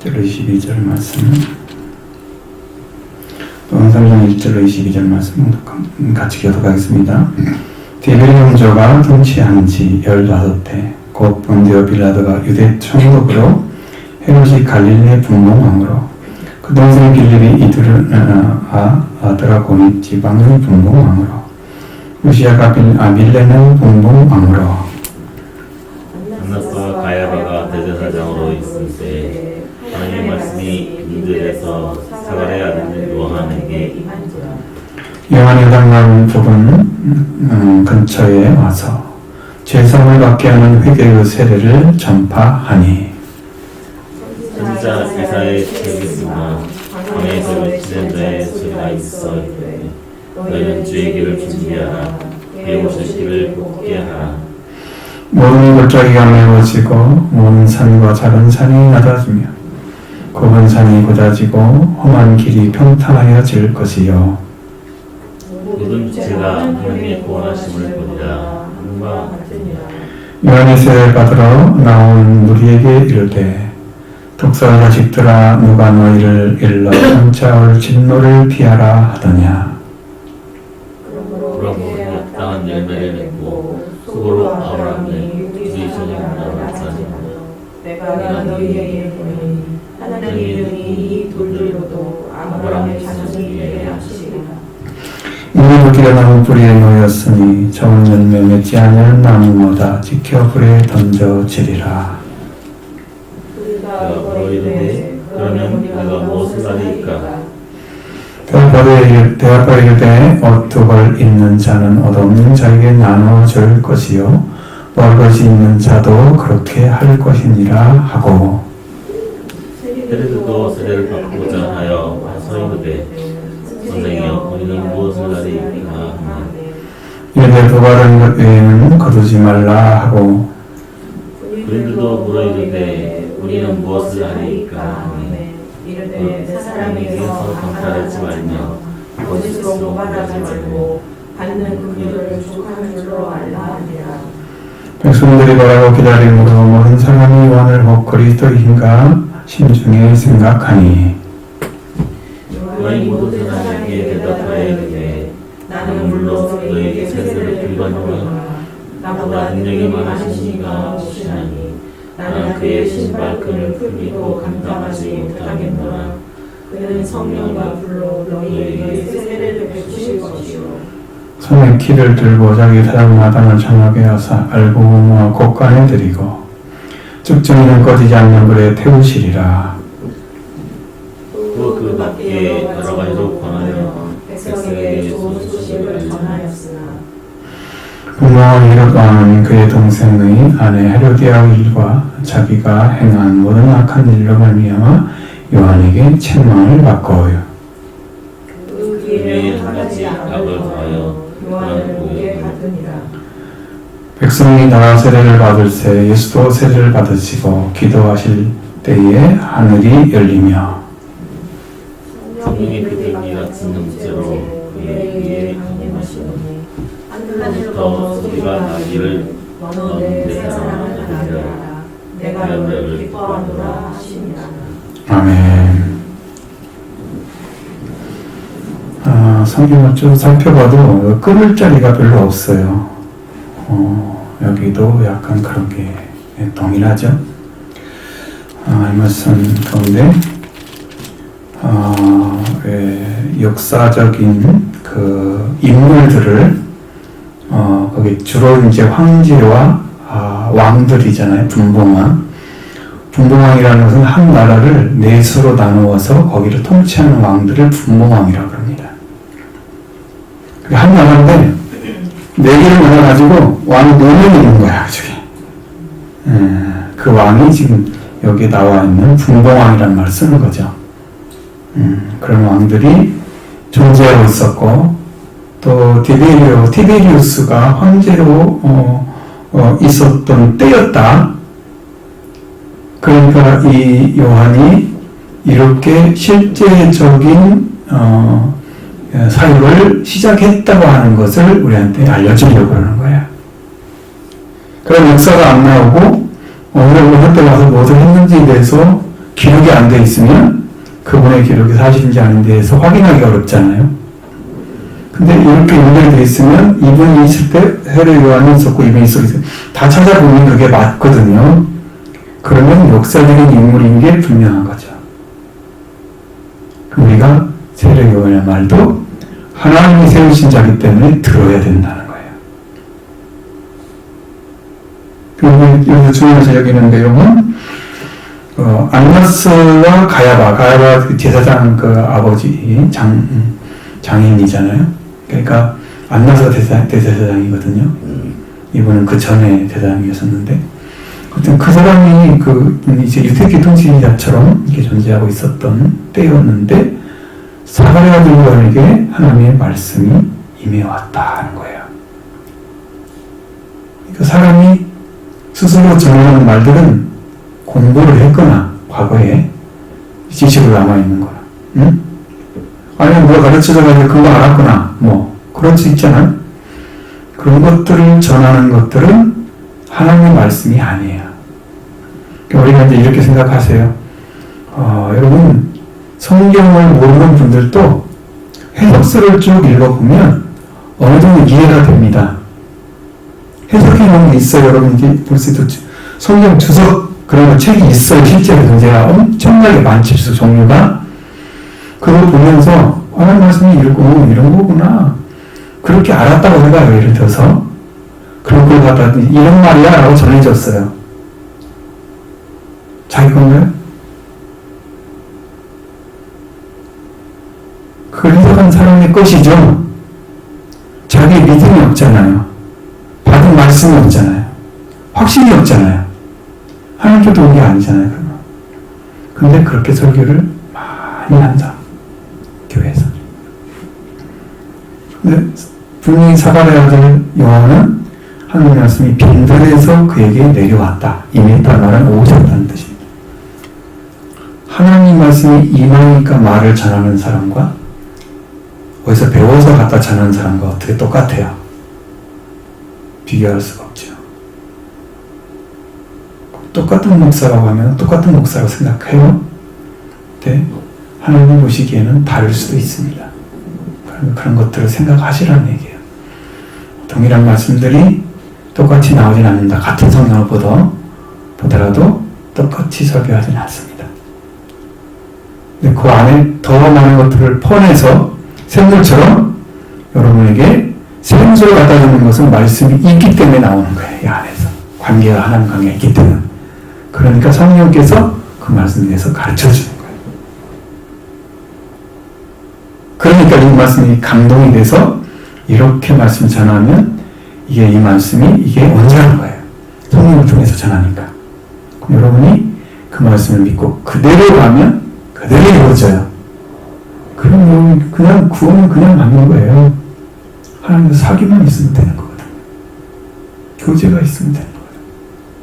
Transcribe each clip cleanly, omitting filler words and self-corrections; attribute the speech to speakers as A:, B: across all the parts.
A: 1절로 22절 말씀, 또한 3장 1절로 22절 말씀 같이 교독하겠습니다. 디베리 왕조가 통치한 지 15해, 곧 본디오 빌라도가 유대 총독으로, 헤롯이 갈릴리 분봉왕으로, 그 동생 빌립이 드라고니 지방의 분봉왕으로, 루시아가 밀레는 분봉왕으로,
B: 안나스와 가야바가 대제사장으로 있을 때 하나님의 말씀이 그들에서 사가랴의 아들 요한에게 임한지라.
A: 요한의 당나무 좁은 근처에 와서 죄사함을 받게 하는 회개의 세례를 전파하니,
B: 선지자 이사야의 책이 있으나 광야에서 지낸 자의 소리가 있어 이르되 너희는 주의 길을 준비하라, 그의 오실 길을 곱게 하라.
A: 모든 골짜기가 메워지고 모든 산과 작은 산이 낮아지며 굽은 산이 곧아지고 험한 길이 평탄하여질 것이요,
B: 모든 죄가 하나님의 구원하심을 보리라. 한바 같으니라.
A: 요한의 세례를 받으러 나온 무리에게 이르되, 독사의 자식들아, 누가 너희를 일러 쫓아올 진노를 피하라 하더냐.
B: 그러므로 마땅한 열매를 맺고 수고로 아브라함이 그의 조상들을 낳았으며
C: 내가 너희에게 보니 하나님이 이 돌들로도 아브라함의 자손에게 하시리라.
A: 이미 길에 나무 뿌리에 놓였으니 좋은 열매 맺지 않은 나무마다 지켜 불에 던져지리라.
B: 그가 이르되 그러면 우리가 무엇을 하리이까?
A: 대답하여 이르되 옷 두 벌 있는 자는 옷 없는 자에게 나눠줄 것이요 먹을 것이 있는 자도 그렇게 할 것이니라 하고,
B: 헤로드도 세례를 받고자 하여 와서 이르되 선생이여 우리는 무엇을 하리이까 하니
A: 이르되 두 벌은 외에는 거두지 말라 하고,
B: 그들도 물어 이르되 우리는 무엇을 하리이까 하니
C: 이르되 세 사람에게서
B: 강탈하지 말며
C: 거짓으로 모발하지 말고 받는 그들을 족한 줄로 알라 하니라.
A: 백성들이 바라고 기다림으로 모든 사람이 요한을 혹 그리스도인가 심중에 생각하니,
B: 요한이 모든 사람에게 대답하여 이르되 나는 물론 너에게 세례를 빌거니와 나보다 능력이 많으신 이가 오시나니 나는 그의 신발끈을 풀기도 감당하지 못하겠노라. 그는 성령과 불로 너희에게 세례를 베푸실 것이요
A: 손에 키를 들고 자기 사장마당을 장하게 하사 알고 모아 곳간에 들이고 쭉정이는 꺼지지 않는 불에 태우시리라.
B: 또 그 밖에 여러 가지로 권하여
C: 백성에게 좋은 소식을 전하였으나
A: 분노한 헤롯 왕은 그의 동생의 아내 헤로디아 일과 자기가 행한 모든 악한 일로 말미암아 요한에게 책망을 받고요.
C: 그
B: 위에
C: 뒤에
B: 한 가지 악을 더하여
C: 요한을 오게 하더니라.
A: 백성이 나라 세례를 받을 새 예수도 세례를 받으시고 기도하실 때에 하늘이 열리며
B: 성령이 그들 위 같은 형체로 그의 위에 강림하시니 하늘로부터 소리가 나기를 너는 내 사랑하는 아들이라 내가 너를 기뻐하노라 하시니라.
A: 아멘. 성경을 쭉 살펴봐도 끊을 자리가 별로 없어요. 여기도 약간 그런 게 동일하죠. 이 말씀 가운데 역사적인 그 인물들을 거기 주로 이제 황제와 왕들이잖아요. 분봉왕이라는 것은 한 나라를 넷으로 나누어서 거기를 통치하는 왕들을 분봉왕이라고 합니다. 한 나라인데 네 개를 나눠가지고 왕이 4명이 있는 거야. 그 왕이 지금 여기 나와 있는 분봉왕이라는 말을 쓰는 거죠. 그런 왕들이 존재하고 있었고, 또 티베리우스가 황제로 있었던 때였다. 그러니까 이 요한이 이렇게 실제적인 사역을 시작했다고 하는 것을 우리한테 알려주려고 하는 거야. 그런 역사가 안 나오고 오늘 한때 와서 무엇을 했는지에 대해서 기록이 안 돼 있으면 그분의 기록이 사실인지 아닌지 해서 확인하기 어렵잖아요. 근데 이렇게 연결되어 있으면 이분이 있을 때 헤롯 요한이 있었고 이분이 있었고 다 찾아보면 그게 맞거든요. 그러면 역사적인 인물인 게 분명한 거죠. 우리가 헤롯 요한의 말도 하나님이 세우신 자기 때문에 들어야 된다는 거예요. 그리고 여기서 중요해서 여기는 내용은 안나스와 가야바 그 제사장 그 아버지 장인이잖아요. 그러니까 안나스가 대제사장이거든요. 이분은 그 전에 대사장이었었는데, 하여튼 그 사람이 이제 유대교 통치자처럼 이렇게 존재하고 있었던 때였는데 사가랴 들에게 하나님의 말씀이 임해왔다 하는 거예요. 그러니까 사람이 스스로 전하는 말들은 공부를 했거나 과거에 지식으로 남아있는 거나, 응? 아니면 누가 가르쳐줘가지고 그거 알았거나 뭐 그럴 수 있잖아. 그런 것들을 전하는 것들은 하나님의 말씀이 아니에요. 그러니까 우리가 이제 이렇게 생각하세요. 여러분 성경을 모르는 분들도 해석서를 쭉 읽어보면 어느 정도 이해가 됩니다. 해석해 놓은 게 있어요. 여러분 이제 볼 수 있죠. 성경 주석 그런 책이 있어요. 실제로 존재가 엄청나게 많죠. 주석 종류가. 그걸 보면서 하나님 말씀이 이런 거구나. 그렇게 알았다고 생각해요. 예를 들어서 그런 걸 갖다 이런 말이야 라고 전해줬어요. 자기 건가요? 그걸 해석한 사람의 것이죠. 자기 믿음이 없잖아요. 받은 말씀이 없잖아요. 확신이 없잖아요. 하나님께도 온 게 아니잖아요. 그러면. 근데 그렇게 설교를 많이 한다. 교회에서. 근데 분명히 사가랴 아들 요한은 하나님의 말씀이 빈들에서 그에게 내려왔다. 임했다 말은 오셨다는 뜻입니다. 하나님 말씀이 임하니까 말을 전하는 사람과 어디서 배워서 갖다 전하는 사람과 어떻게 똑같아요? 비교할 수가 없죠. 똑같은 목사라고 하면 똑같은 목사라고 생각해요. 근데 하나님 보시기에는 다를 수도 있습니다. 그런 것들을 생각하시라는 얘기예요. 동일한 말씀들이 똑같이 나오진 않는다. 같은 성경을 보더라도 똑같이 설교하지는 않습니다. 근데 그 안에 더 많은 것들을 퍼내서 샘물처럼 여러분에게 생수를 갖다 주는 것은 말씀이 있기 때문에 나오는 거예요. 이 안에서. 관계가 하나님 관계가 있기 때문에. 그러니까 성령께서 그 말씀에 대해서 가르쳐 주는 거예요. 그러니까 이 말씀이 감동이 돼서 이렇게 말씀 전하면 이게 이 말씀이 이게 원자는 거예요. 성령을 통해서 전하니까. 그럼 여러분이 그 말씀을 믿고 그대로 가면 그대로 이루어져요. 그럼 그냥 구원은 그냥 맞는 거예요. 하나님과 사귀만 있으면 되는 거거든요. 교제가 있으면 되는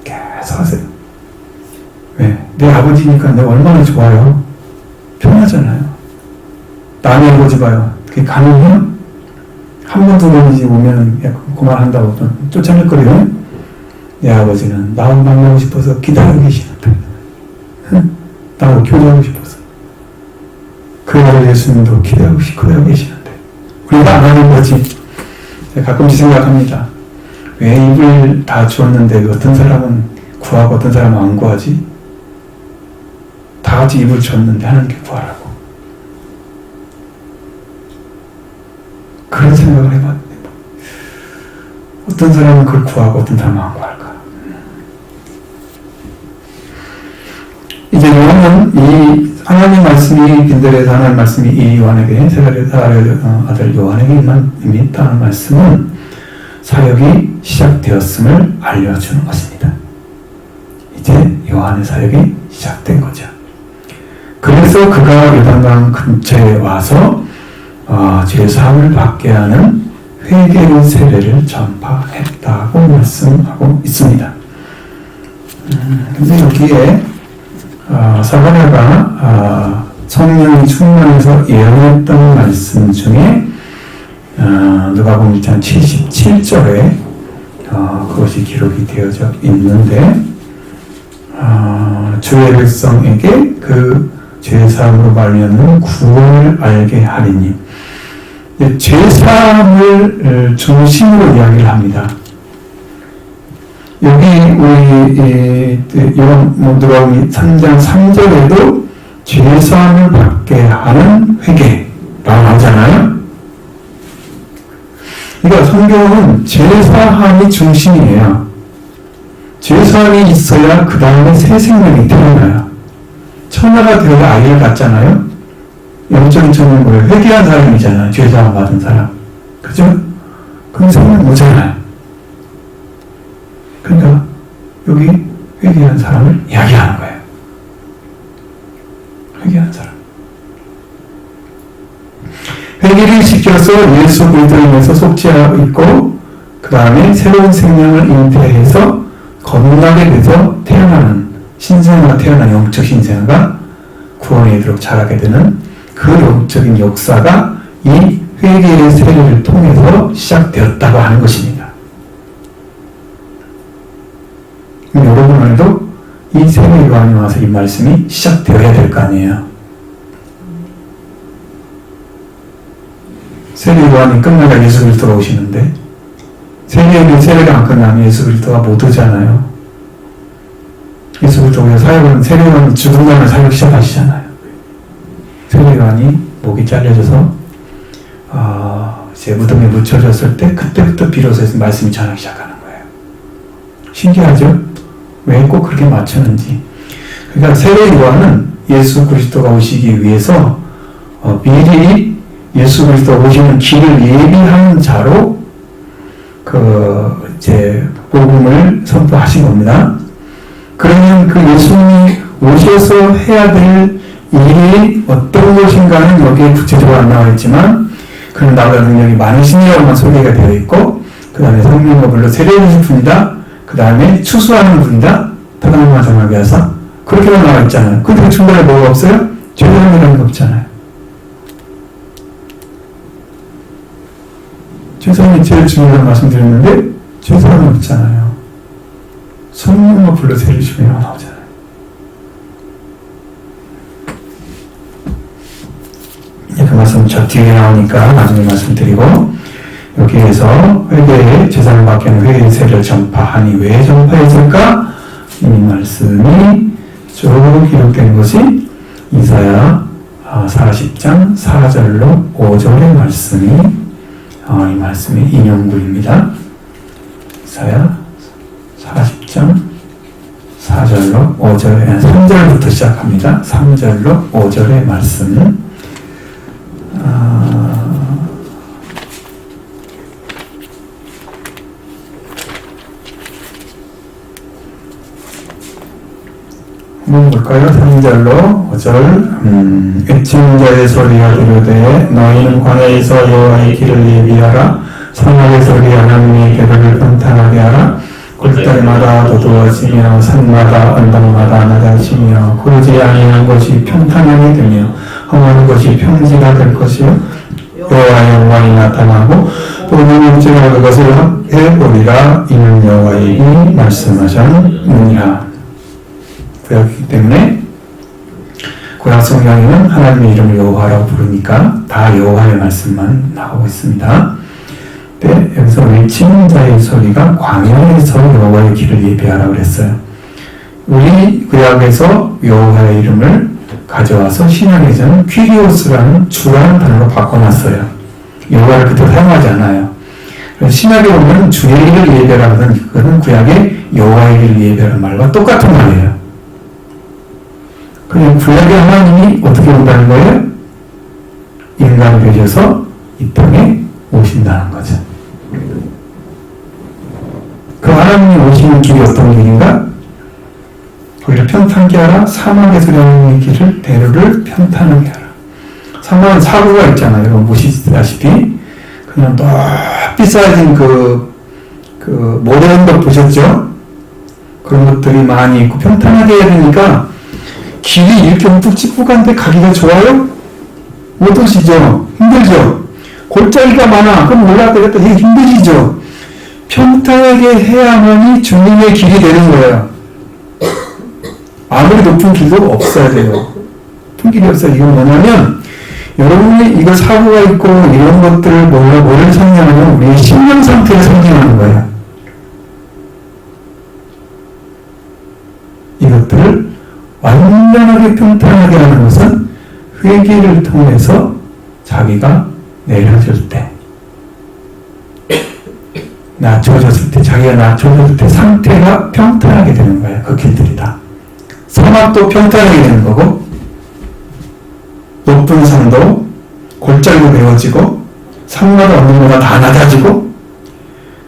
A: 거예요. 계속 하세요. 왜? 내 아버지니까 내가 얼마나 좋아요. 편하잖아요. 남의 아버지 봐요. 그게 가능해요? 한 번, 두 번이지 오면 그만한다고 좀 쫓아낼 거예요. 내 아버지는 나하고 만나고 싶어서 기다리고 계시는데, 나하고 교제하고 싶어서. 그 아들 예수님도 기다리고 계시는데, 우리가 안 하는 거지. 가끔씩 생각합니다. 왜 입을 다 주었는데 어떤 사람은 구하고 어떤 사람은 안 구하지? 다 같이 입을 줬는데 하나님께 구하라고. 그런 생각을 해봤는데 어떤 사람은 그걸 구하고 어떤 사람은 안 구할까? 이제 요한은 이 하나님 말씀이 빈들에서 하나님 말씀이 이 요한에게 사가랴 아들 요한에게 임했다는 말씀은 사역이 시작되었음을 알려주는 것입니다. 이제 요한의 사역이 시작된 거죠. 그래서 그가 요단강 근처에 와서 죄사함을 받게 하는 회개의 세례를 전파했다고 말씀하고 있습니다. 근데 여기에 사가랴가 성령이 충만해서 예언했던 말씀 중에 누가복음 1장 77절에 그것이 기록이 되어져 있는데 주의 백성에게 그 죄사함으로 말미암는 구원을 알게 하리니. 죄사함을 중심으로 이야기를 합니다. 여기 우리 누가복음 3장 3절에도 죄사함을 받게 하는 회개라고 하잖아요. 그러니까 성경은 죄사함이 중심이에요. 죄사함이 있어야 그 다음에 새 생명이 태어나요. 천하가 되어야 아이를 갖잖아요. 영적인 천은 뭐예요? 회개한 사람이잖아요. 죄사함 받은 사람. 그죠? 그럼 생명 오잖아요. 그러니까 여기 회개한 사람을 이야기하는 거예요. 회개한 사람. 회개를 시켜서 예수 그리스도를 인해서 속죄하고 있고 그 다음에 새로운 생명을 잉태해서 거듭나게 돼서 태어나는 신생아가 태어난 영적 신생아가 구원에 이르도록 자라게 되는 그 영적인 역사가 이 회개의 세례를 통해서 시작되었다고 하는 것입니다. 여러분 오늘도 이 세례 요한이 와서 이 말씀이 시작되어야 될 거 아니에요. 세례 요한이 끝나야 예수 그리스도가 오시는데 세례가 안 끝나면 예수 그리스도가 못 오잖아요. 예수 그리스도가 사역은 세례 요한이 죽은 다음에 사역 시작하시잖아요. 세례 요한이 목이 잘려져서 제 무덤에 묻혀졌을 때 그때부터 비로소 말씀이 전하기 시작하는 거예요. 신기하죠? 왜 꼭 그렇게 맞추는지. 그러니까 세례 요한은 예수 그리스도가 오시기 위해서 미리 예수 그리스도가 오시는 길을 예비하는 자로 이제 복음을 선포하신 겁니다. 그러면 그 예수님이 오셔서 해야 될 일이 어떤 것인가는 여기에 구체적으로 안 나와 있지만 그는 나보다 능력이 많으시니라고만 소개가 되어 있고 그 다음에 성령과 불로 세례를 주실 분이다. 그 다음에 추수하는 분이다. 타당한 정하게 해서 그렇게만 나와 있잖아요. 근데 그 중간에 뭐가 없어요? 죄사함이라는 게 없잖아요. 죄사함이 제일 중요하다고 말씀드렸는데 죄사함이 없잖아요. 성령과 불로 세례를 주시면 나오잖아요. 그 말씀 저 뒤에 나오니까 나중에 말씀드리고 여기에서 회개의 제사를 받게 하는 회개의 세례를 전파하니 왜 전파했을까? 이 말씀이 쭉 기록된 것이 이사야 40장 4절로 5절의 말씀이 이 말씀이 인용구입니다. 이사야 40장 4절로 5절에 3절부터 시작합니다. 3절로 5절의 말씀은 한번 볼까요? 3절로 5절 외치는 자의 소리가 이르되 너희는 광야에서 여호와의 길을 예비하라 사막에서 우리 하나님의 계략을 번탄하게 하라 골짜기마다 도두어지며 산마다 언덕마다 낮아지며 고르지 아니한 것이 평탄하게 되며 험한 것이 평지가 될 것이요 여호와의 영광이 나타나고 또 너는 제가 그것을 해보리라 이는 여호와의 입이 말씀하셨느니라. 구약이기 때문에 구약 성경에는 하나님의 이름을 여호와라고 부르니까 다 여호와의 말씀만 나오고 있습니다. 네, 여기서 외치는 자의 소리가 광야에서 여호와의 길을 예비하라고 그랬어요. 우리 구약에서 여호와의 이름을 가져와서 신약에서는 퀴리오스라는 주라는 단어로 바꿔놨어요. 여호와를 그대로 사용하지 않아요. 그래서 신약에 보면 주의 길을 예배하라 하는 그거는 구약의 여호와의 길을 예배하는 말과 똑같은 말이에요. 그냥 구약의 하나님이 어떻게 온다는 거예요? 인간이 되셔서 이 땅에 오신다는 거죠. 그 하나님이 오시는 길이 어떤 길인가? 거기를 평탄케 하라. 사막에서 일하는 길을 대로를 평탄하게 하라. 사막은 사고가 있잖아요. 여러분 보시다시피 그냥 높이 쌓여진 그 모래언덕 보셨죠? 그런 것들이 많이 있고 평탄하게 해야 되니까 길이 이렇게 우뚝직북한데 가기가 좋아요? 어떠시죠? 힘들죠? 골짜기가 많아. 그럼 올라가야 되겠다. 이게 힘들죠? 평탄하게 해야만이 주님의 길이 되는 거예요. 아무리 높은 길도 없어야 돼요. 높은 길이 없어요. 이건 뭐냐면 여러분이 이거 사고가 있고 이런 것들을 뭐를 상징하냐면 우리의 심령 상태를 상징하는 거예요. 이것들을 완전하게 평탄하게 하는 것은 회개를 통해서 자기가 내려질 때, 낮춰졌을 때, 자기가 낮춰졌을 때 상태가 평탄하게 되는 거예요. 그 길들이 다. 사막도 평탄하게 되는 거고, 높은 산도 골짜기로 메워지고, 산마다 없는 거가 다 낮아지고,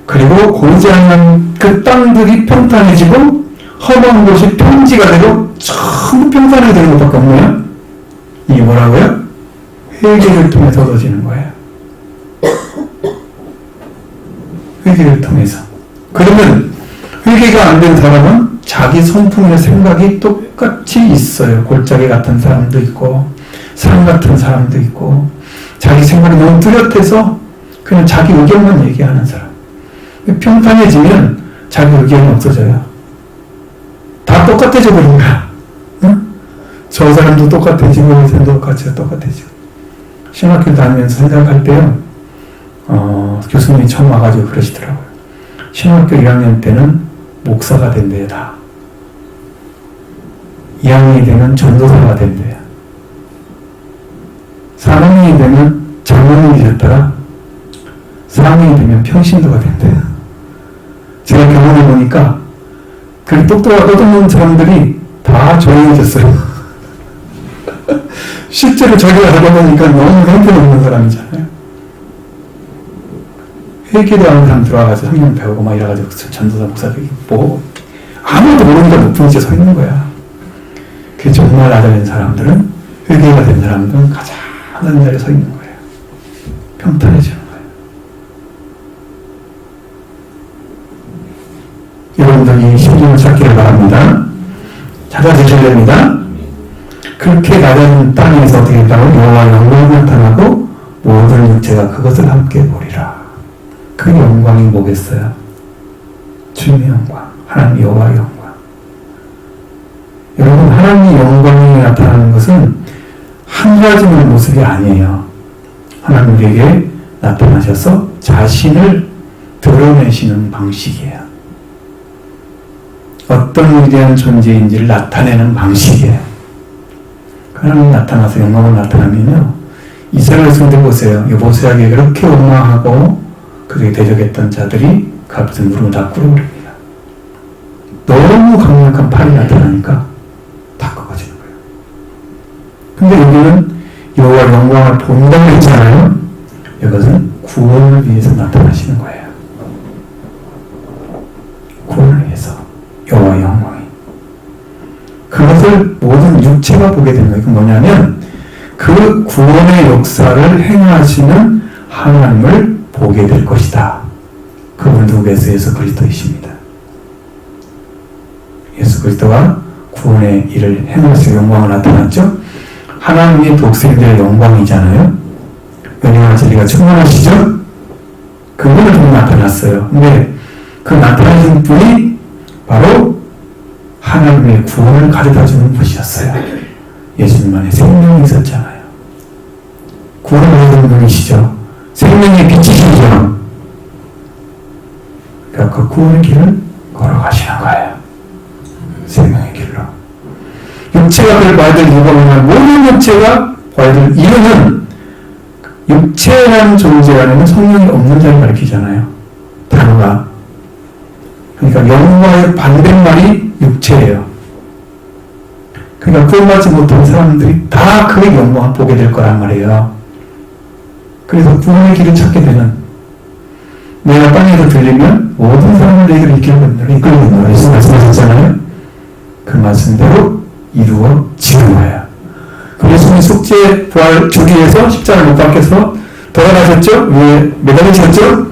A: 그리고 고지 않는 그 땅들이 평탄해지고, 험한 곳이 평지가 되고, 전부 평탄하게 되는 것밖에 없네요. 이게 뭐라고요? 회개를 통해서 얻어지는 거예요. 회개를 통해서. 그러면 회개가 안 된 사람은 자기 성품의 생각이 똑같이 있어요. 골짜기 같은 사람도 있고 산 같은 사람도 있고 자기 생각이 너무 뚜렷해서 그냥 자기 의견만 얘기하는 사람. 평탄해지면 자기 의견이 없어져요. 다 똑같아져 버린 거야. 응? 저 사람도 똑같아지고 이 사람도 똑같아지고 신학교 다니면서 생각할 때요. 교수님이 처음 와가지고 그러시더라고요. 신학교 1학년 때는 목사가 된대요. 다. 2학년이 되면 전도사가 된대요. 3학년이 되면 장로님이 됐다가 4학년이 되면 평신도가 된대요. 제가 경험해보니까 그 똑똑하고 떠드는 사람들이 다 조용해졌어요. 실제로 저기가 하다 보니까 너무 형편없는 사람이잖아요. 회계도 하는 사람 들어와가지고 학년 배우고 막 이래가지고 전도사 목사들이 뭐 아무것도 모르니까 높은 위치에 서 있는 거야. 그게 정말 낮아진 사람들은 회계가 된 사람들은 가장 낮은 자리에 서 있는 거예요. 평탄해지는 거예요. 여러분들이 심정을 찾기를 바랍니다. 찾아주셔야 됩니다. 그렇게 낮은 땅에서 어떻게 했다고? 여호와의 영광이 나타나고 모든 육체가 그것을 함께 보리라. 그 영광이 뭐겠어요? 주님의 영광, 하나님 여호와의 영광. 여러분, 하나님의 영광이 나타나는 것은 한 가지만 모습이 아니에요. 하나님 우리에게 나타나셔서 자신을 드러내시는 방식이에요. 어떤 위대한 존재인지를 나타내는 방식이에요. 하나님 나타나서 영광을 나타나면요, 이스라엘 성들 보세요. 여보세에게 그렇게 원망하고 그렇게 대적했던 자들이 그 앞에서 무릎을 다 꿇어버립니다. 너무 강력한 팔이 나타나니까 다 꺾어지는 거예요. 근데 여기는 여호와 영광을 본다고 했잖아요. 이것은 구원을 위해서 나타나시는 거예요. 구원을 위해서 여호와 영광이. 그것을 모든 육체가 보게 되는 거예요. 이건 뭐냐면 그 구원의 역사를 행하시는 하나님을 보게 될 것이다. 그분 누구겠어요? 예수 그리스도이십니다. 예수 그리스도가 구원의 일을 행하시고 영광을 나타났죠. 하나님의 독생자의 영광이잖아요. 은혜와 진리가 충만하시죠. 그분을 보고 나타났어요. 근데 그 나타나신 분이 바로 하나님의 구원을 가져다주는 분이셨어요. 예수님 안에 생명이 있었잖아요. 구원을 받은 분이시죠. 생명의 빛이시죠. 그러니까 그 구원의 길을 걸어가시는 거예요. 생명의 길로. 육체가 그를 봐야 될 이유가 뭐냐면 모든 육체가 봐야 될 이유는 육체라는 존재 안에는 성령이 없는 자를 가리키잖아요. 단어가. 그러니까 영과의 반대말이 육체예요. 그러니까 구원받지 못한 사람들이 다 그의 영광을 보게 될 거란 말이에요. 그래서 구원의 길을 찾게 되는, 내가 땅에서 들리면 모든 사람을 내 길을 이끌고 예수 말씀하셨잖아요. 그 말씀대로 이루어지는 거예요. 예수님이 속죄 부활 주기에서 십자가를 못 박혀서 돌아가셨죠? 위에 매달리셨죠?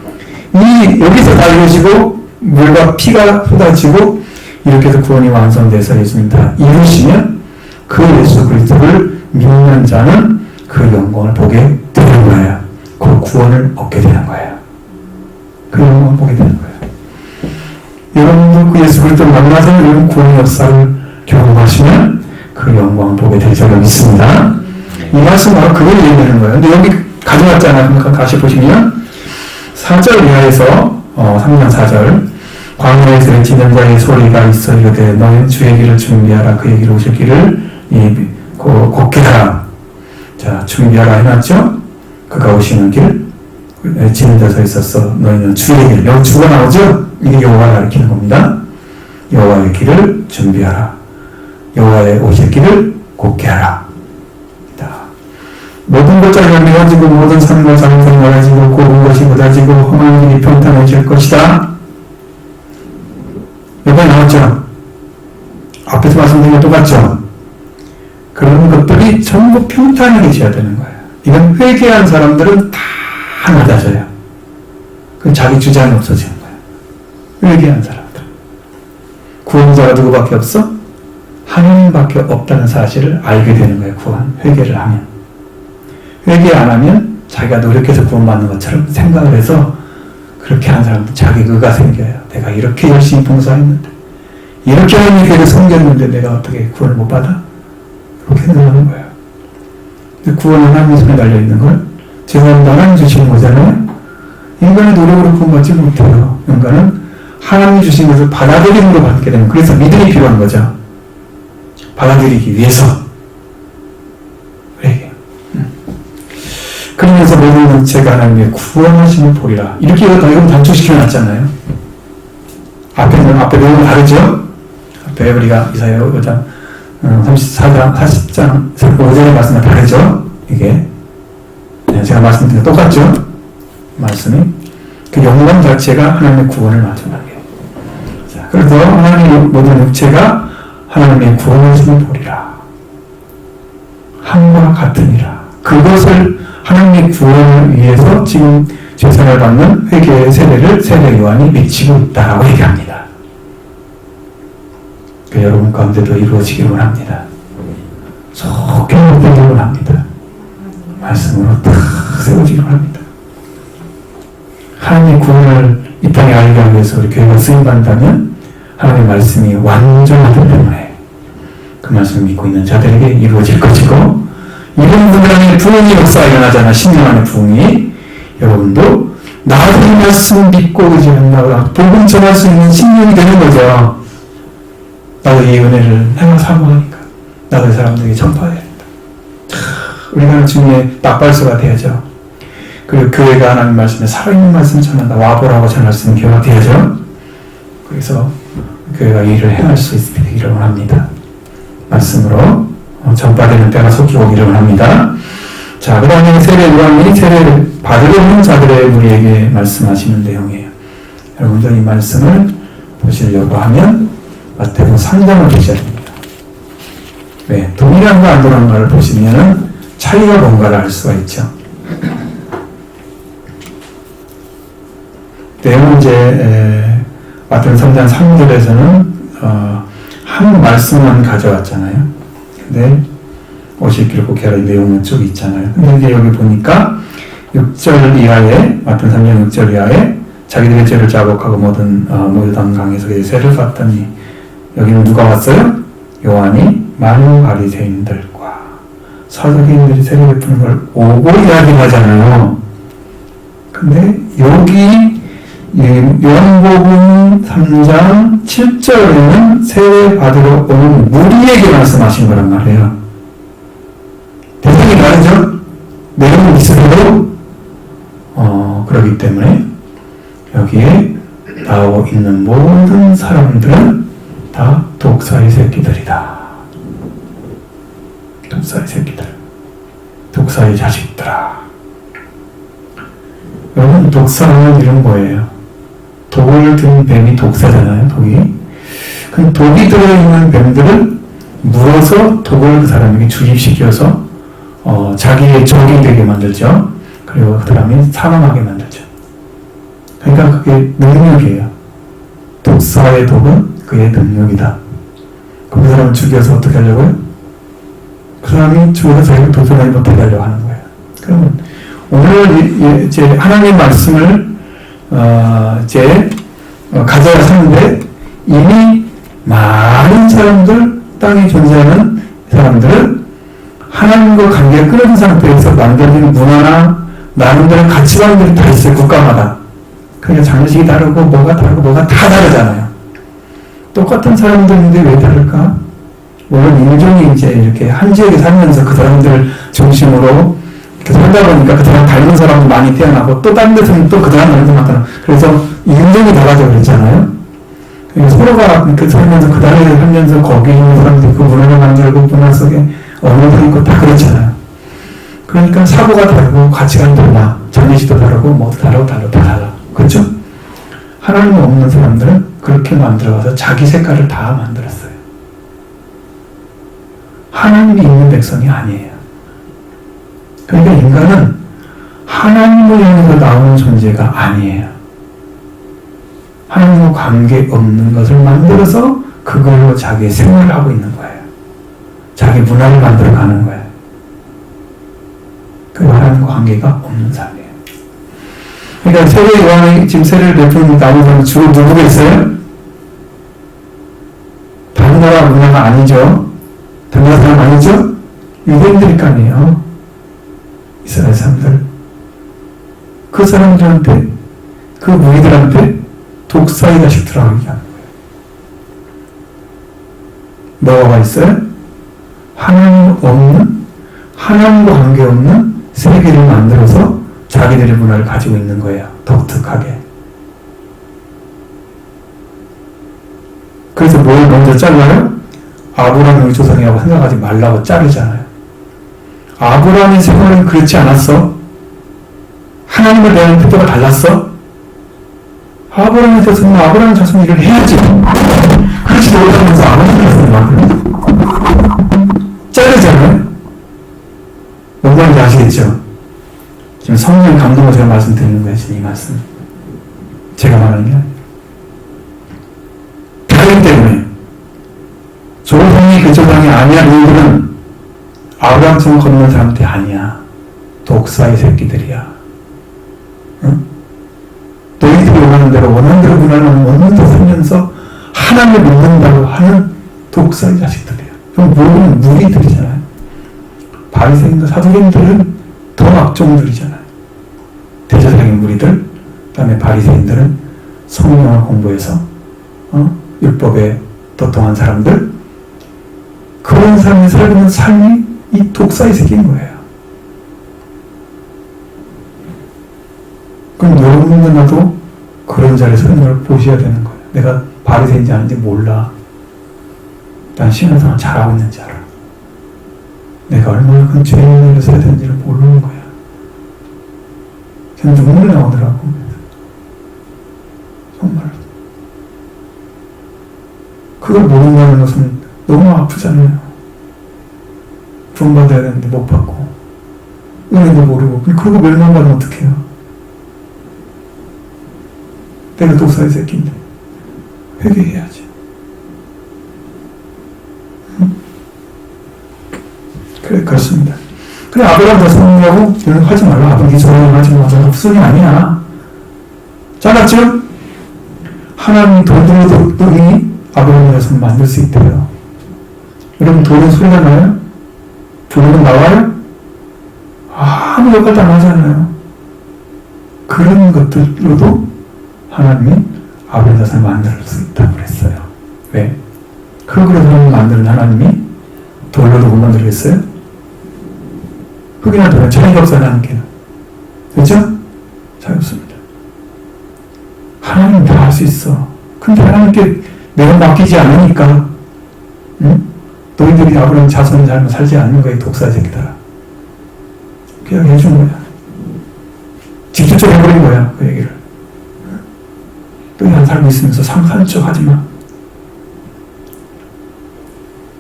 A: 여기서 다 이루어지고 물과 피가 쏟아지고 이렇게 해서 구원이 완성돼서 예수님 다 이루시면 그 예수 그리스도를 믿는 자는 그 영광을 보게 되는 거예요. 그 구원을 얻게 되는 거예요. 그 영광을 보게 되는 거예요. 여러분도 그 예수 그리스도를 만나서 이런 구원의 역사를 교훈하시면 그 영광 보게 될 줄로 믿습니다. 이 말씀 바로 그걸 얘기하는 거예요. 근데 여기 가져왔잖아요. 그러니까 다시 보시면 4절 이하에서 3장 4절 광야에서 외치는 자의 소리가 있어 이르되 너희는 주의 길을 준비하라 그의 길 오실 길을 곱게 하라. 자, 준비하라 해놨죠? 그가 오시는 길 외치는 자 서 있었어 너희는 주의 길. 여기 주가 나오죠? 이게 여호와를 가리키는 겁니다. 여호와의 길을 준비하라. 여호와의 오실 길을 곱게 하라. 모든 것자가 매어지고 모든 산과 장성이 멀어지고 고운 것이 묻어지고 험한 길이 평탄해질 것이다. 여기 나왔죠? 앞에서 말씀드린 게 똑같죠? 그런 것들이 전부 평탄해져야 되는 거예요. 이건 회개한 사람들은 다 낮아져요. 그 자기 주장이 없어지는 거예요. 회개한 사람들. 구원자가 누구밖에 없어? 하나님밖에 없다는 사실을 알게 되는 거예요. 회개를 하면. 회개 안 하면 자기가 노력해서 구원받는 것처럼 생각을 해서 그렇게 하는 사람도 자기 의가 생겨요. 내가 이렇게 열심히 봉사했는데 이렇게 하나님께 섬겼는데 내가 어떻게 구원을 못 받아? 그렇게 생각하는 거예요. 근데 구원은 하나님 손에 달려있는 걸 죄송합니다. 하나님 주시는 거잖아요. 인간의 노력으로 구원받지 못해요. 인간은 하나님 주신 것을 받아들임으로 받게 되는 그래서 믿음이 필요한 거죠. 받아들이기 위해서. 그러면서 모든 육체가 하나님의 구원하심을 보리라. 이렇게 이건 단축시켜놨잖아요. 앞에 내용은 다르죠? 앞에 우리가 이사야 5장 34장 40장 5절의 말씀과 다르죠? 이게 제가 말씀드린 거 똑같죠? 말씀이 그 영광 자체가 하나님의 구원을 마주하게. 자, 그래서 하나님의 모든 육체가 하나님의 구원하심을 보리라. 함과 같으니라. 그것을 하나님의 구원을 위해서 지금 제사를 받는 회개의 세례를 세례 요한이 미치고 있다라고 얘기합니다. 그 여러분 가운데도 이루어지기를 원합니다. 속히 이루어지기를 원합니다. 말씀으로 다 세워지기를 원합니다. 하나님의 구원을 이 땅에 알게 하기 위해서 우리 교회가 쓰임받는다면 하나님의 말씀이 완전하기 때문에 그 말씀을 믿고 있는 자들에게 이루어질 것이고 이런 분간의 부흥의 역사가 일어나잖아. 10년 안에 부흥이. 여러분도 나의 말씀 믿고 의지한다고 복음 전할 수 있는 10년이 되는 거죠. 나도 이 은혜를 내가 사모하니까 나도 사람들에게 전파해야 된다. 우리가 주님의 낙발수가 되어야죠. 그리고 교회가 하나님 말씀에 살아있는 말씀 전한다. 와보라고 전할 수 있는 교회가 되어야죠. 그래서 교회가 이 일을 행할 수 있기를 원합니다. 말씀으로 전파되는 때가 속히 오기를 원합니다. 자, 그 다음에 세례 요한이 세례를 받으려 하는 자들의 우리에게 말씀하시는 내용이에요. 여러분들 이 말씀을 보시려고 하면 마태복음 3장을 보셔야 됩니다. 왜? 동일한가 안 동일한가를 보시면 차이가 뭔가를 알 수가 있죠. 내용은 이제 마태복음 3장 3절에서는 한 말씀만 가져왔잖아요. 근데 오실 길을 곱게 하라 이 내용은 쭉 있잖아요. 근데 이제 여기 보니까 6절 이하에 마태복음 3장 6절 이하에 자기들의 죄를 자복하고 모든 강에서 세를 받더니 여기는 누가 왔어요? 요한이 많은 바리새인들과 사두개인들이 세례 베푸는 걸 오고 이야기하잖아요. 근데 여기 요한복음 3장 7절에는 세례 받으러 오는 무리에게 말씀하신 거란 말이에요. 대상이 다르죠? 내용은 있어도 그렇기 때문에 여기에 나오고 있는 모든 사람들은 다 독사의 새끼들이다. 독사의 새끼들. 독사의 자식들아. 여러분 독사는 이런 거예요. 독을 든 뱀이 독사잖아요. 독이. 그 독이 들어있는 뱀들을 물어서 독을 그 사람에게 주입시켜서 자기의 적이 되게 만들죠. 그리고 그 사람이 사망하게 만들죠. 그러니까 그게 능력이에요. 독사의 독은 그의 능력이다. 그럼 그 사람을 죽여서 어떻게 하려고요? 그 사람이 죽어서 자기가 도전하지 못하게 하려고 하는 거예요. 그러면 오늘 이제 하나님의 말씀을 가져야 하는데 이미 많은 사람들 땅에 존재하는 사람들은 하나님과 관계가 끊어진 상태에서 만들어진 문화나 나름대로 가치관들이 다 있어요. 국가마다. 그러니까 장식이 다르고 뭐가 다르고 뭐가 다 다르잖아요. 똑같은 사람들인데 왜 다를까? 물론 인종이 이제 이렇게 한 지역에 살면서 그 사람들 중심으로 이렇게 살다 보니까 그 사람 닮은 사람도 많이 태어나고 또 다른 데서는 또 그 사람 닮은 나타나. 그래서 인종이 달라져 그랬잖아요. 그러니까 서로가 이렇게 살면서 그 나라에 살면서 거기에 있는 사람들이 그 문화를 만들고 문화 속에 언어도 있고 다 그렇잖아요. 그러니까 사고가 다르고 가치관도 달라. 장례식도 다르고 뭐도 다르고 다 달라. 그렇죠? 하나님 없는 사람들은 그렇게 만들어가서 자기 색깔을 다 만들었어요. 하나님이 있는 백성이 아니에요. 그러니까 인간은 하나님을 향해서 나오는 존재가 아니에요. 하나님과 관계없는 것을 만들어서 그걸로 자기의 생활을 하고 있는 거예요. 자기 문화를 만들어가는 거예요. 그 하나님과 관계가 없는 삶이에요. 그러니까 세례 요한이 지금 세례를 베푸는 나온 사람은 주로 누구가 있어요? 다른 나라 문화가 아니죠. 다른 나라 사람 아니죠? 유대인들일 거 아니에요. 이스라엘 사람들. 그 사람들한테, 그 무리들한테 독사의 자식들하고 얘기하는 거예요. 뭐가 있어요? 하나님 없는, 하나님과 관계없는 세계를 만들어서 자기들의 문화를 가지고 있는 거예요. 독특하게. 그래서 뭘 먼저 잘라요? 아브라함의 조상이라고 생각하지 말라고 자르잖아요. 아브라함의 생활은 그렇지 않았어? 하나님을 대하는 태도가 달랐어? 아브라함의 자손은 아브라함의 자손 일을 해야지. 그렇지 못하면서 아브라함의 자손을 자르잖아요. 뭔 말인지 아시겠죠? 지금 성령 감동으로 제가 말씀드리는 거예요. 지금 이 말씀. 제가 말하는 게 다르기 때문에 조상이 그 조상이 아니야. 너희들은 아브라함처럼 걷는 사람들이 아니야. 독사의 새끼들이야. 응? 너희들이 원하는 대로 문화를 원하는 대로 살면서 하나님을 믿는다고 하는 독사의 자식들이야. 그럼 모르는 무리들이잖아요. 바리새인과 사두개인들은 더 악종들이잖아요. 대제사장의 무리들, 그 다음에 바리새인들은 성경을 공부해서 율법에 도통한 사람들, 그런 사람이 살고 삶이 이 독사의 새끼인 거예요. 그럼 여러분과 나도 그런 자리에서 늘 보셔야 되는 거예요. 내가 바리새인지 아닌지 몰라. 난 신앙생활 잘하고 있는지 알아. 내가 얼마나 큰 죄인을 일을 써야 되는지를 모르는 거야. 그냥 눈물이 나오더라고. 정말. 그걸 모른다는 것은 너무 아프잖아요. 구원받아야 되는데 못 받고 은혜도 모르고 그러고 멸망받으면 어떡해요? 내가 독사의 새끼인데 회개해야지. 응? 그래 그렇습니다. 그래 아브라함 자손이라고 하지 말라. 아버지 저런 하지 말라. 없으니 아니야. 잘랐죠? 하나님이 돈으로 돈이 아브라함 자손을 만들 수 있대요. 여러분 돈은 소리가 나요? 돈은 나와요? 아무 역할도 안 하잖아요. 그런 것들로도 하나님이 아브라함 자손을 만들 수 있다고 그랬어요. 왜? 흙으로 사람을 만드는 하나님이 돌로도 못 만들겠어요? 흙이나 돌은 차이가 없어요, 하나님께는. 그렇죠? 차이 없습니다. 하나님 다 할 수 있어. 근데 하나님께 내가 맡기지 않으니까, 응? 너희들이 아브라함 자손의 삶을 살지 않는 거야, 독사의 새끼들아. 그냥 해준 거야. 직접적으로 해버린 거야, 그 얘기를. 너희 안 살고 있으면서 사는 척 하지 마.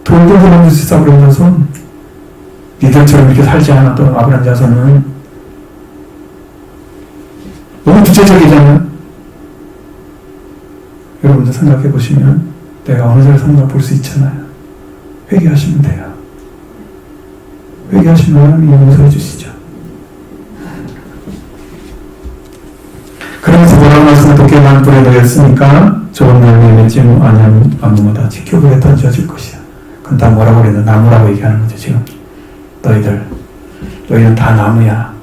A: 돌도 만들 수 있어, 아브라함 자손. 니들처럼 이렇게 살지 않았던 아브라함 자손은 너무 구체적이잖아요. 여러분들 생각해 보시면 내가 어느 자리 성경을 볼 수 있잖아요. 회개하시면 돼요. 회개하시면 하나님이 용서해 주시죠. 그러면서 뭐라고 말씀을 도깨비 뿔에 넣였으니까 좋은 열매 맺지 아니하는 만물마다 지켜보게 던져질 것이야. 그건 다 뭐라고 그랬나? 나무라고 얘기하는 거죠, 지금. 너희는 다 나무야.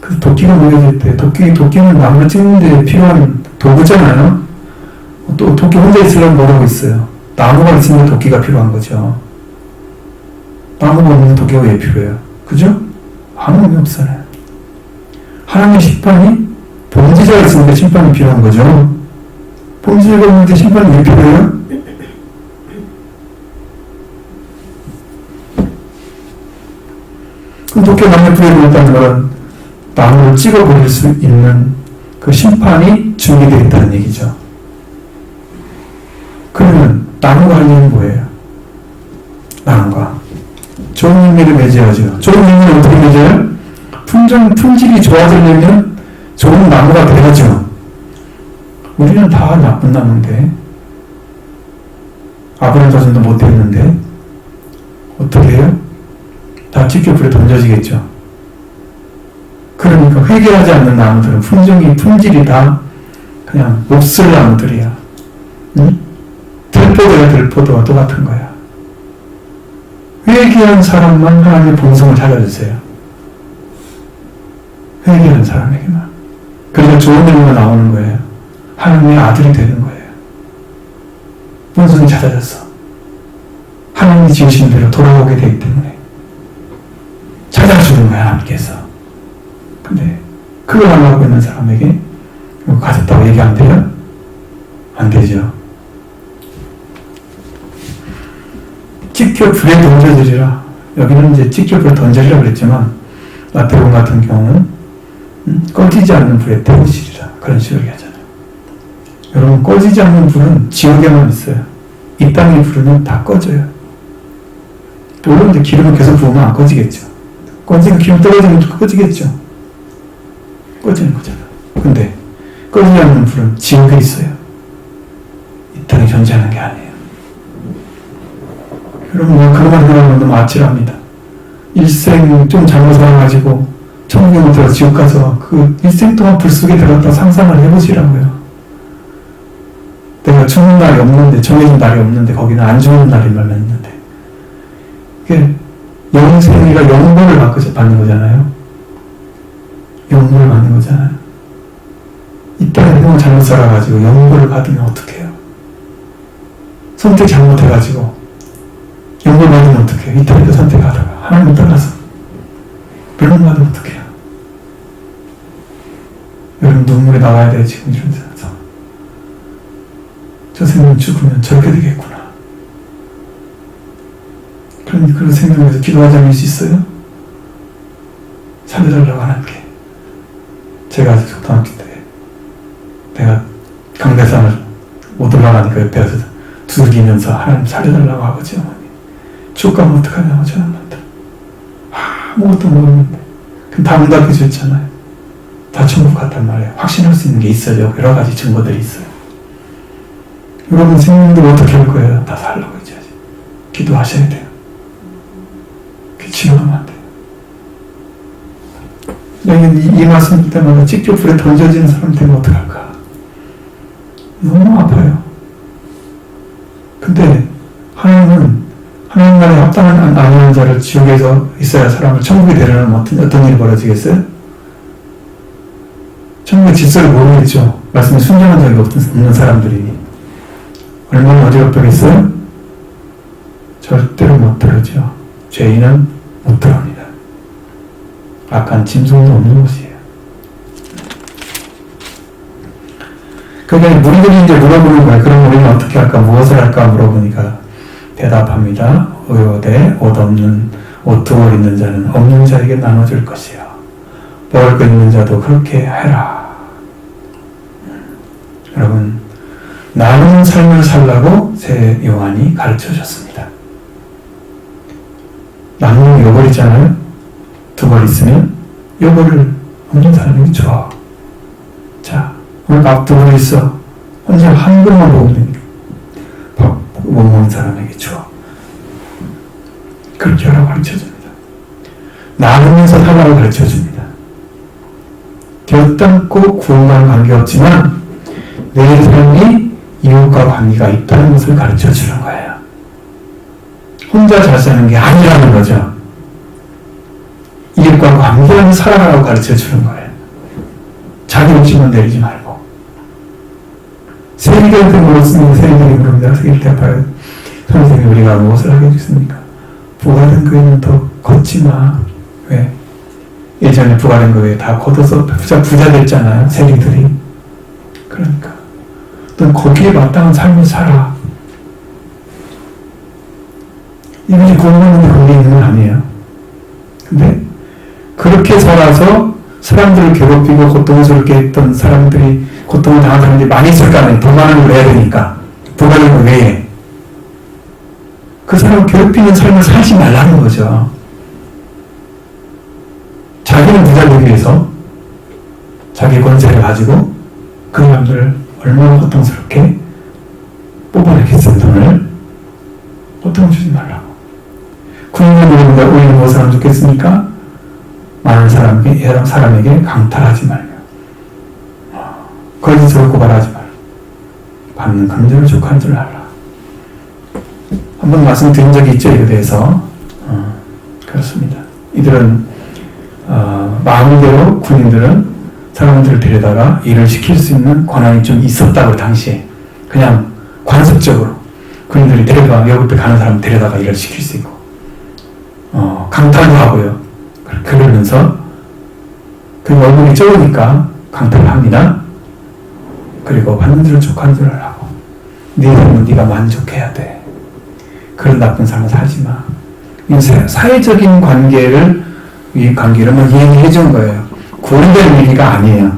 A: 그 도끼가 먹여질 때, 도끼는 나무를 찍는데 필요한 도구잖아요? 또 도끼 혼자 있으려면 뭐라고 있어요? 나무가 있으면 도끼가 필요한 거죠. 나무가 없는 도끼가 왜 필요해요? 그죠? 아무 의미 없잖아요. 하나님의 심판이 범죄자가 있으니까 심판이 필요한 거죠. 범죄자가 없는데 심판이 왜 필요해요? 그럼 도끼가 나무에 뿌려놓았다는 건 나무를 찍어버릴 수 있는 그 심판이 준비되어 있다는 얘기죠. 그러면 나무가 할 일은 뭐예요? 나무가 좋은 열매를 맺어야죠. 좋은 열매는 어떻게 맺어요? 품질이 좋아지려면 좋은 나무가 되야죠. 우리는 다 나쁜 나무인데 아브라함 자손도 못했는데 어떻게 해요? 다 찌꺼풀에 던져지겠죠. 그러니까 회개하지 않는 나무들은 품질이 다 그냥 몹쓸 나무들이야. 응? 들포도와 똑같은 거야. 회개한 사람만 하나님의 본성을 찾아주세요. 회개한 사람에게만. 그러니까 좋은 열매가 나오는 거예요. 하나님의 아들이 되는 거예요. 본성이 찾아졌어. 하나님이 지으신 대로 돌아오게 되기 때문에 찾아주는 거야, 하나님께서. 근데 그걸 안 하고 있는 사람에게 이거 가졌다고 얘기 안 돼요? 안 되죠. 찢겨 불에 던져지리라. 여기는 이제 찢겨 불에 던져지라 그랬지만 마태복음 같은 경우는 꺼지지 않는 불에 태우시리라. 그런 식으로 얘기하잖아요. 여러분, 꺼지지 않는 불은 지옥에만 있어요. 이 땅의 불은 다 꺼져요. 물론 이제 기름을 계속 부으면 안 꺼지겠죠. 꺼지고 기름 떨어지면 또 꺼지겠죠. 꺼지는 거잖아요. 근데 꺼지지 않는 불은 지옥에 있어요. 이 땅에 존재하는 게 아니에요. 여러분, 그것만 생각하면 너무 아찔합니다. 일생 좀 잘못 살아가지고 천국에 못 들어서 지옥 가서 그 일생 동안 불 속에 들어갔다 상상을 해보시라고요. 내가 죽는 날이 없는데, 정해진 날이 없는데, 거기는 안 죽는 날이만 있는데, 이게 영생이가 영혼을 받는 거잖아요. 영혼을 받는 거잖아요. 이 땅에 너무 잘못 살아가지고 영혼을 받으면 어떡해요? 선택 잘못해가지고 영혼을 받으면 어떡해요? 이 땅에도 선택하다가 하나님 떠나서 멸망 받으면 어떡해요? 여러분, 눈물이 나와야 돼요. 지금 이런 데서 저 생명 죽으면 저렇게 되겠구나. 그런 생명에서 기도하지 않을 수 있어요? 살려달라고 하나님께. 제가 초등학교 때 내가 강대산을 못 올라가니까 옆에 와서 두들기면서 하나님 살려달라고 아버지 어머니 죽 가면 어떡하냐고 저놈한테 아무것도 모르는데 그럼 다 응답해 줬잖아요. 다 천국 같단 말이에요. 확신할 수 있는 게 있어요. 여러 가지 증거들이 있어요. 여러분 생명들 어떻게 할 거예요? 다 살라고 해야지. 기도하셔야 돼요. 지나가면 안 돼요. 이 말씀 때마다 찢겨 불에 던져지는 사람 되면 어떡할까? 너무 아파요. 근데 하나님은 하나님 나라에 합당한 아니한 자를 지옥에서 있어야 할 사람을 천국에 데려가면 어떤 일이 벌어지겠어요? 천국의 질서를 모르겠죠. 말씀에 순종한 적이 없는 사람들이니 얼마나 어지럽겠어요? 절대로 못 들어죠. 죄인은 못 들어옵니다. 악한 짐승도 없는 곳이에요. 그러니까 무리들이 이제 물어보는 거예요. 그럼 우리는 어떻게 할까? 무엇을 할까? 물어보니까 대답합니다. 의로되 옷 두 벌 있는 자는 없는 자에게 나눠줄 것이요. 먹을 거 있는 자도 그렇게 해라. 여러분, 나누는 삶을 살라고 새 요한이 가르쳐 줬습니다. 나누는 요벌 있잖아요. 두 벌 있으면 요벌을 없는 사람에게 줘. 자, 오늘 밥 두 벌 있어. 혼자 한 그릇만 먹으면 되니까 밥 못 먹는 사람에게 줘. 그렇게 하라고 가르쳐줍니다. 나누면서 살라고 가르쳐줍니다. 결단코 구원과는 관계없지만 내 삶이 이웃과 관계가 있다는 것을 가르쳐주는 거예요. 혼자 잘 사는 게 아니라는 거죠. 이웃과 관계하며 살아가라고 가르쳐 주는 거예요. 자기 욕심만 내리지 말고. 세리들한테 물었으면 세리들이 물습니다. 세리들 앞에 선생님 우리가 무엇을 하게 해주십니까? 부활된 교회는 더 걷지 마. 왜? 예전에 부활된 교회 다 걷어서 부자 됐잖아요. 세리들이. 그러니까 넌 거기에 마땅한 삶을 살아. 이것이 구원받는 권리 있는 건 아니에요. 근데 그렇게 살아서 사람들을 괴롭히고 고통스럽게 했던 사람들이, 고통을 당한 사람들이 많이 있을 거 아니에요. 돈 많은 걸 내야 되니까. 부활된 교회에. 그 사람을 괴롭히는 삶을 살지 말라는 거죠. 자기는 부자 되기 위해서 자기 권세를 가지고 그 사람들을 얼마나 고통스럽게 뽑아내겠어요. 돈을 고통 주지 말라고. 군인을 누르는데 우리는 무엇을 하면 좋겠습니까? 많은 사람에게 강탈하지 말며 거짓으로 고발하지 말고 받는 금전을 족한 줄 알라. 한번 말씀드린 적이 있죠. 이에 대해서. 그렇습니다. 이들은 마음대로 군인들은 사람들을 데려다가 일을 시킬 수 있는 권한이 좀 있었다고 당시에. 그냥 관습적으로 군인들이 여급에 가는 사람 데려다가 일을 시킬 수 있고 강탈도 하고요. 그러면서 그 월급이 적으니까 강탈을 합니다. 그리고 받는 대로 족한 줄 알라고. 네 삶은 네가 만족해야 돼. 그런 나쁜 삶을 살지 마. 사회적인 관계를 얘기해 준 거예요. 구원된 얘기가 아니에요.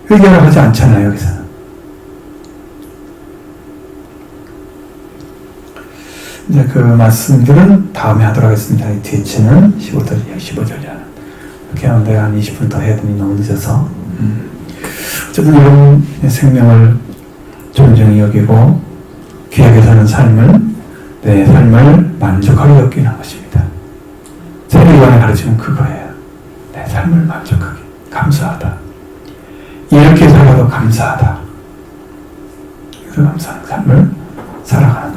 A: 의견을 하지 않잖아요, 여기서는. 이제 그 말씀들은 다음에 하도록 하겠습니다. 이 뒤에는 15절이야. 이렇게 하면 내가 한 20분 더 해야 되니 너무 늦어서. 어쨌든 여러분 생명을 존중히 여기고 귀하게 사는 삶은 내 삶을 만족하게 여기는 것입니다. 세례요한의 가르침은 그거예요. 내 삶을 만족하게, 감사하다. 이렇게 살아도 감사하다. 그래서 감사한 삶을